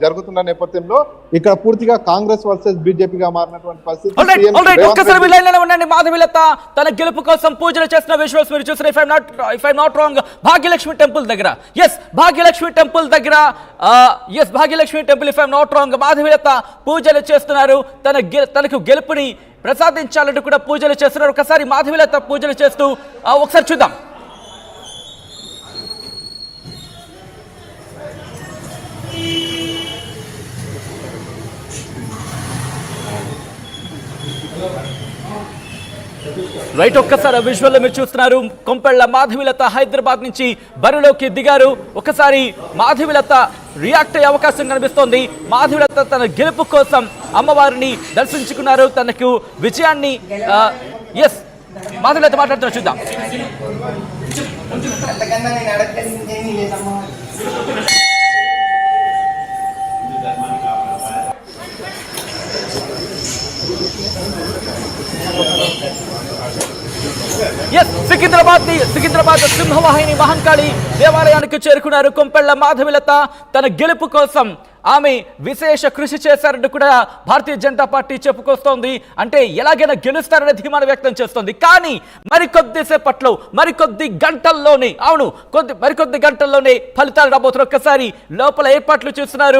జరుగుతున్న నేపథ్యంలో ఇక్కడ పూర్తిగా కాంగ్రెస్ వర్సెస్ బీజేపీగా మారినటువంటి పరిస్థితి. మాధవిలత తన గెలుపు కోసం పూజలు చేసిన విజువల్స్ మీరు చూసిన if I not wrong Bhagyalakshmi temple దగ్గర Bhagyalakshmi temple if I not wrong Madhavi Latha పూజలు చేస్తున్నారు. తనకు గెలుపుని ప్రసాదించాలంటూ కూడా పూజలు చేస్తున్నారు. ఒకసారి మాధవిలత పూజలు చేస్తూ ఒకసారి చూద్దాం. రైట్, ఒక్కసారి విజువల్ మీరు చూస్తున్నారు. కొంపెళ్ల మాధవిలత హైదరాబాద్ నుంచి బరిలోకి దిగారు. ఒకసారి మాధవిలత రియాక్ట్ అయ్యే అవకాశం కనిపిస్తోంది. మాధవిలత తన గెలుపు కోసం అమ్మవారిని దర్శించుకున్నారు. తనకు విజయాన్ని మాధవిలత మాట్లాడుతున్నా చూద్దాం. సికింద్రాబాద్ సింహవాహిని మహంకాళి దేవాలయానికి చేరుకున్నారు కొంపెళ్ల మాధవిలత. తన గెలుపు కోసం ఆమె విశేష కృషి చేశారంటూ కూడా భారతీయ జనతా పార్టీ చెప్పుకొస్తోంది. అంటే ఎలాగైనా గెలుస్తారనే ధీమాను వ్యక్తం చేస్తోంది. కానీ మరికొద్దిసేపట్లో మరికొద్ది గంటల్లోనే ఫలితాలు రాబోతున్నారు. ఒక్కసారి లోపల ఏర్పాట్లు చూస్తున్నారు.